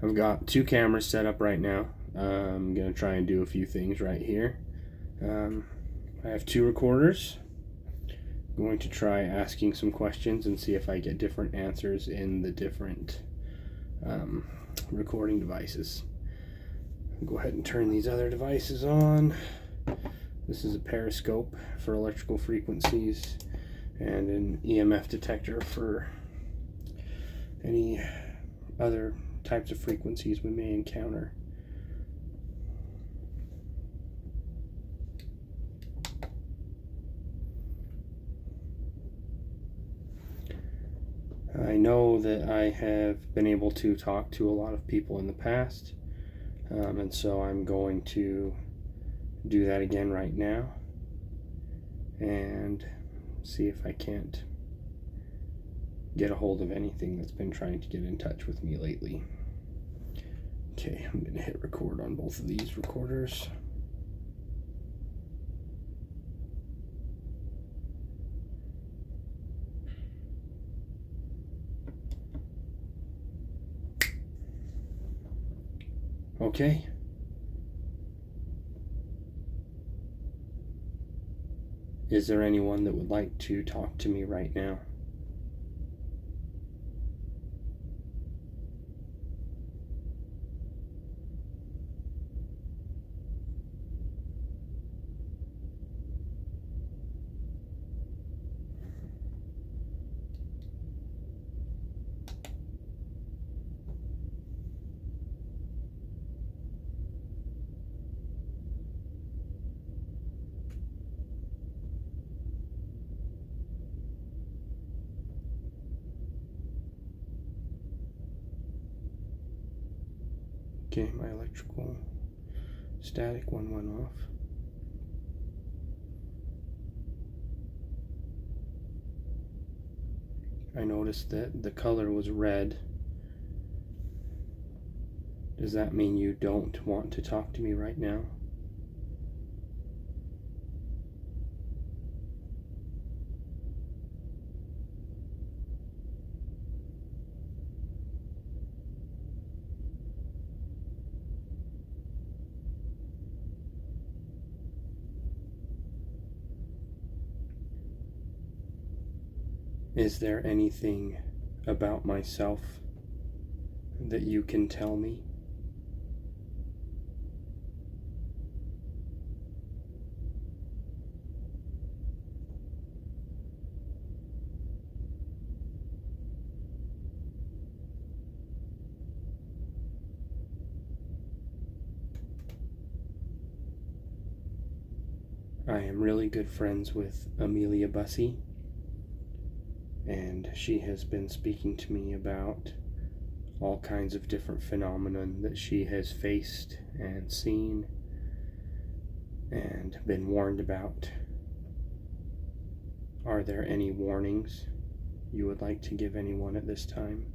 I've got two cameras set up right now. I'm going to try and do a few things right here. I have two recorders. I'm going to try asking some questions and see if I get different answers in the different recording devices. I'll go ahead and turn these other devices on. This is a periscope for electrical frequencies and an EMF detector for any other types of frequencies we may encounter. I know that I have been able to talk to a lot of people in the past, and so I'm going to do that again right now and see if I can't get a hold of anything that's been trying to get in touch with me lately. Okay, I'm going to hit record on both of these recorders. Okay. Is there anyone that would like to talk to me right now? Okay, my electrical static one went off. I noticed that the color was red. Does that mean you don't want to talk to me right now? Is there anything about myself that you can tell me? I am really good friends with Amelia Bussey, and she has been speaking to me about all kinds of different phenomenon that she has faced and seen and been warned about. Are there any warnings you would like to give anyone at this time?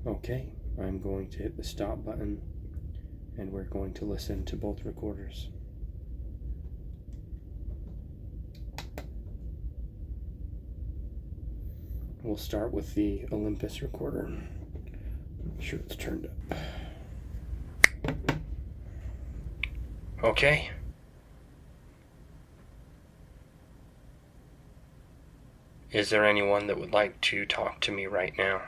Okay, I'm going to hit the stop button and we're going to listen to both recorders. We'll start with the Olympus recorder. Make sure it's turned up. Okay. Is there anyone that would like to talk to me right now?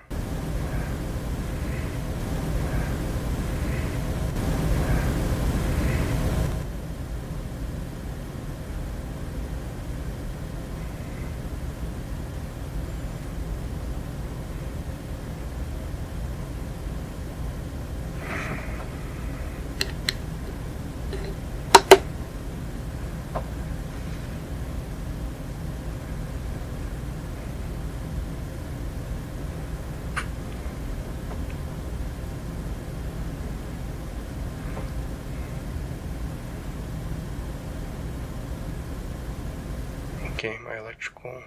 Okay, my electrical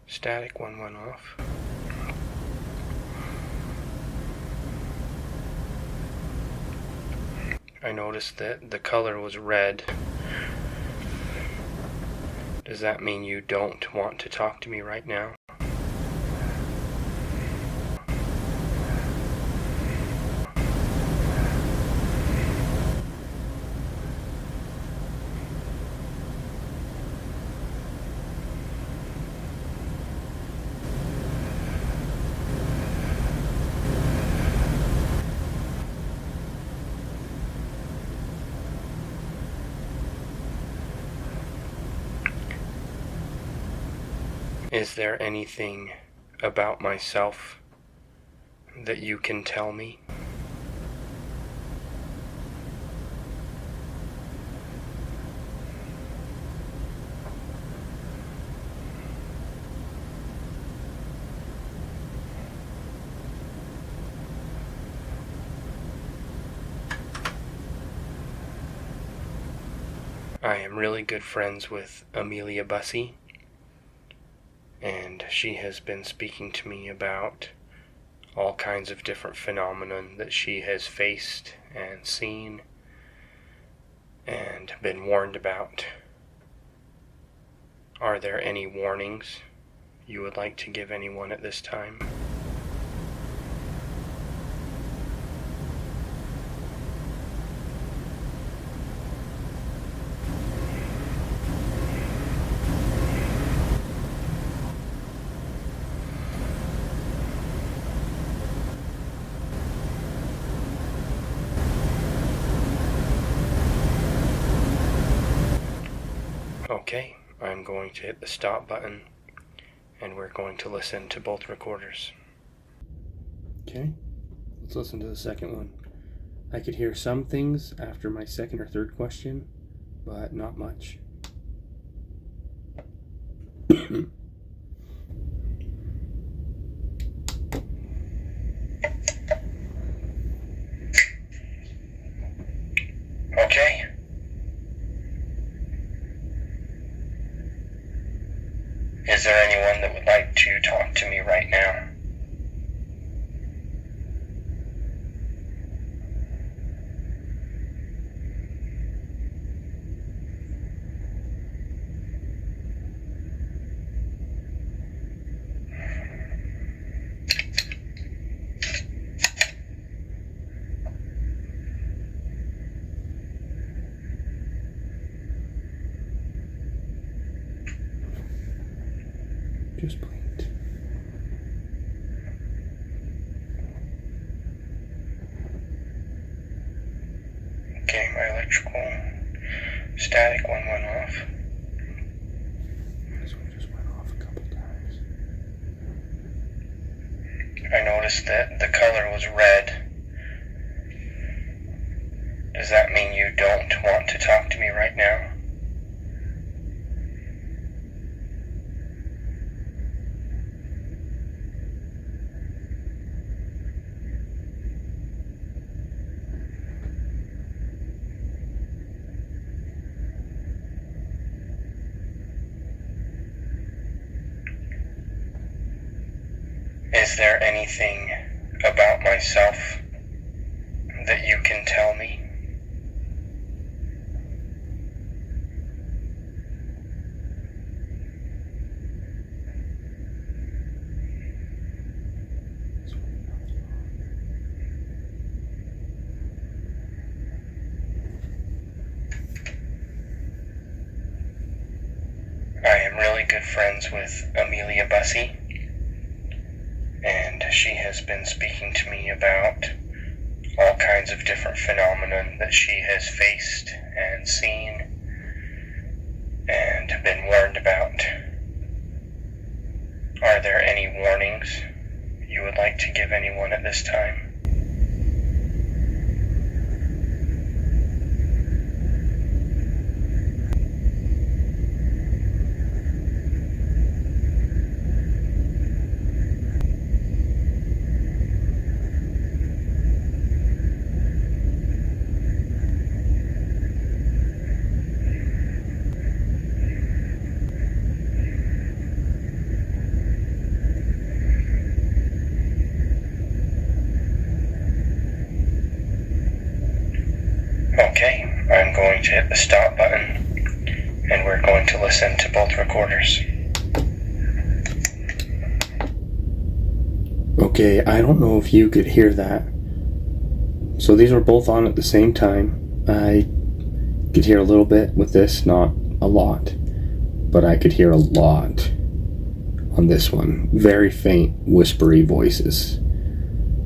static one went off. I noticed that the color was red. Does that mean you don't want to talk to me right now? Is there anything about myself that you can tell me? I am really good friends with Amelia Bussey, and she has been speaking to me about all kinds of different phenomenon that she has faced and seen and been warned about. Are there any warnings you would like to give anyone at this time? Okay, I'm going to hit the stop button, and we're going to listen to both recorders. Okay, let's listen to the second one. I could hear some things after my second or third question, but not much. Okay. Is there anyone that would like to talk to me right now? Just blinked. Okay, my electrical static one went off. This one just went off a couple times. I noticed that the color was red. Does that mean you don't want to talk to me right now? Is there anything about myself that you can tell me? I am really good friends with Amelia Bussey, and she has been speaking to me about all kinds of different phenomenon that she has faced and seen and been warned about. Are there any warnings you would like to give anyone at this time? Okay, I'm going to hit the stop button, and we're going to listen to both recorders. Okay, I don't know if you could hear that. So these were both on at the same time. I could hear a little bit with this, not a lot, but I could hear a lot on this one. Very faint, whispery voices.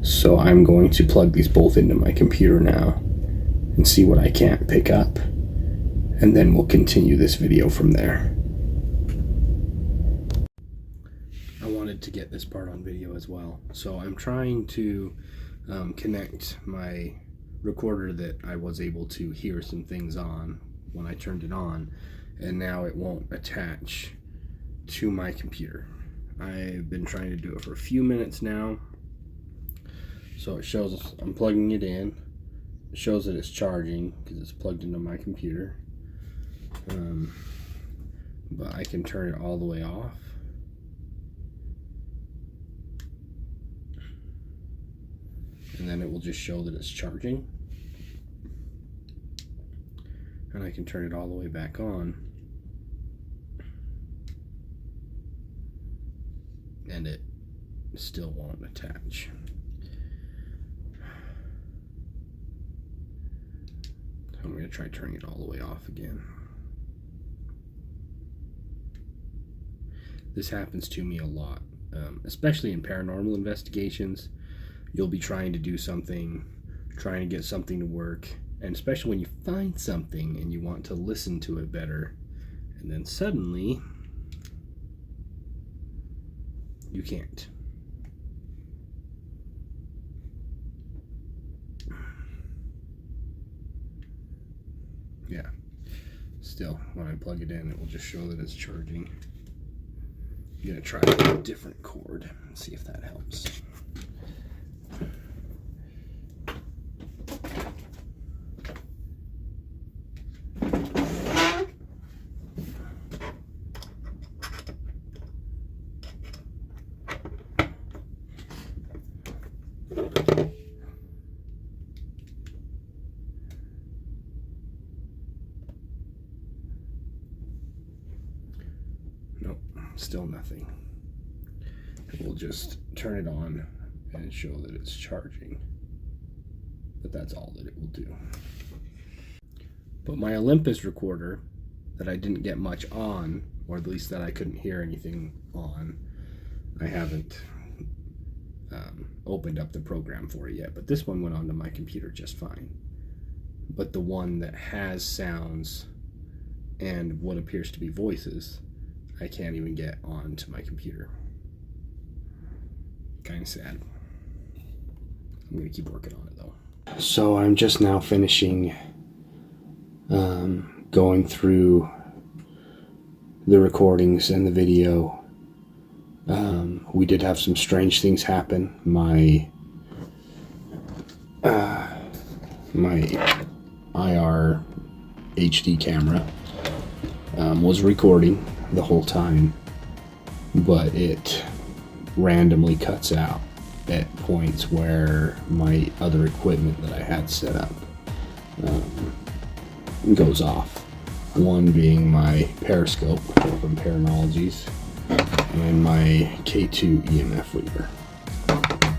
So I'm going to plug these both into my computer now and see what I can't pick up, and then we'll continue this video from there. I wanted to get this part on video as well, so I'm trying to connect my recorder that I was able to hear some things on when I turned it on, and now it won't attach to my computer. I've been trying to do it for a few minutes now. So it shows I'm plugging it in. It shows that it's charging because it's plugged into my computer. But I can turn it all the way off. And then it will just show that it's charging. And I can turn it all the way back on. And it still won't attach. I'm going to try turning it all the way off again. This happens to me a lot, especially in paranormal investigations. You'll be trying to do something, trying to get something to work, and especially when you find something and you want to listen to it better, and then suddenly you can't. Yeah, still, when I plug it in, it will just show that it's charging. I'm gonna try a different cord and see if that helps. Nope, still nothing. We'll just turn it on and show that it's charging. But that's all that it will do. But my Olympus recorder that I didn't get much on, or at least that I couldn't hear anything on, I haven't opened up the program for it yet. But this one went onto my computer just fine. But the one that has sounds and what appears to be voices, I can't even get onto my computer. Kind of sad. I'm going to keep working on it though. So I'm just now finishing going through the recordings and the video. We did have some strange things happen. My IR HD camera was recording the whole time, but it randomly cuts out at points where my other equipment that I had set up goes off. One being my periscope from Paranormal's and my K2 EMF reader.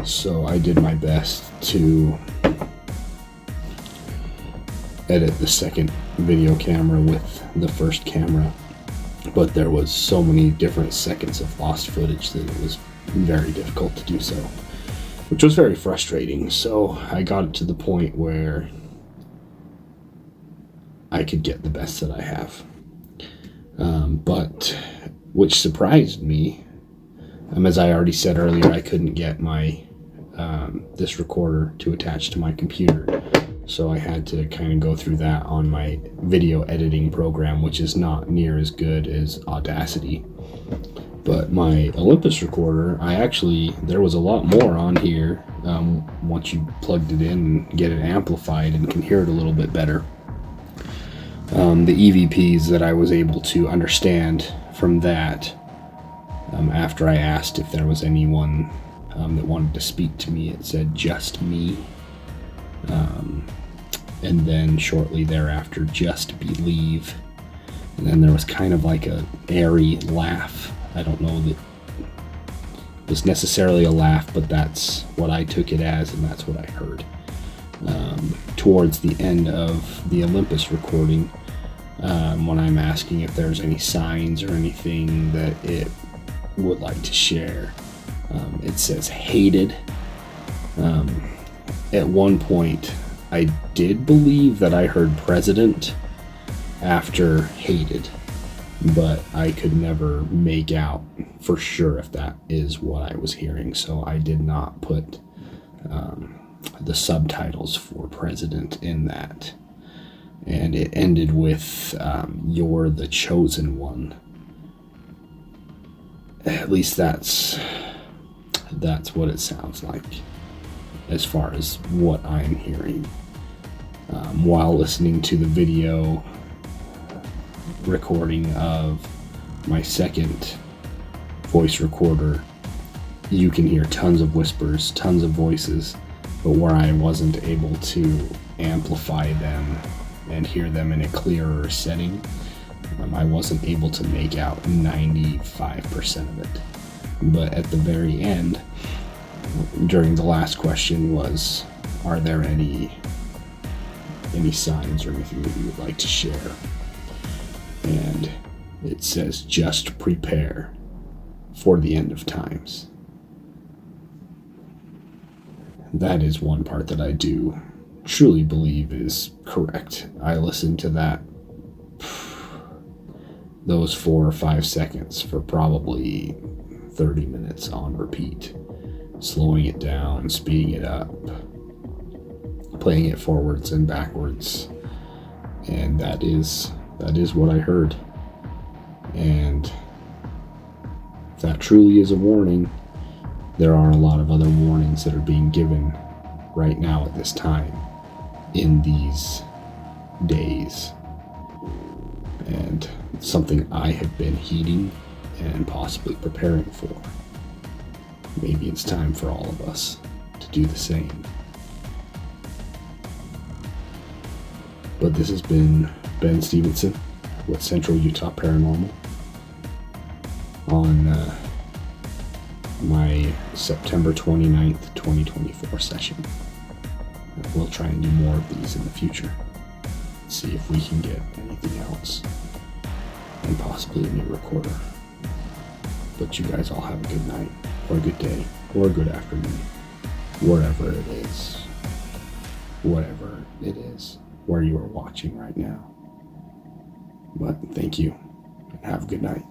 So I did my best to edit the second video camera with the first camera, but there was so many different seconds of lost footage that it was very difficult to do so, which was very frustrating. So I got it to the point where I could get the best that I have, but which surprised me, as I already said earlier, I couldn't get my this recorder to attach to my computer, so I had to kind of go through that on my video editing program, which is not near as good as Audacity. But my Olympus recorder, there was a lot more on here once you plugged it in and get it amplified and can hear it a little bit better. The EVPs that I was able to understand from that, after I asked if there was anyone that wanted to speak to me, it said just me. and then shortly thereafter, just believe. And then there was kind of like a airy laugh. I don't know that it was necessarily a laugh, but that's what I took it as, and that's what I heard. Towards the end of the Olympus recording, when I'm asking if there's any signs or anything that it would like to share, it says hated. At one point, I did believe that I heard president after hated, but I could never make out for sure if that is what I was hearing, so I did not put the subtitles for president in that. And it ended with "You're the chosen one." At least that's what it sounds like, as far as what I'm hearing. While listening to the video recording of my second voice recorder, you can hear tons of whispers, tons of voices, but where I wasn't able to amplify them and hear them in a clearer setting, I wasn't able to make out 95% of it. But at the very end, during the last question was, are there any signs or anything that you would like to share? And it says, just prepare for the end of times. That is one part that I do truly believe is correct. I listened to those 4 or 5 seconds for probably 30 minutes on repeat, slowing it down, speeding it up, playing it forwards and backwards, and that is what I heard. And if that truly is a warning, there are a lot of other warnings that are being given right now at this time in these days, and something I have been heeding and possibly preparing for. Maybe it's time for all of us to do the same. But this has been Ben Stevenson with Central Utah Paranormal on my September 29th, 2024 session. We'll try and do more of these in the future. See if we can get anything else, and possibly a new recorder. But you guys all have a good night, or a good day, or a good afternoon, wherever it is, whatever it is, where you are watching right now. But thank you, and have a good night.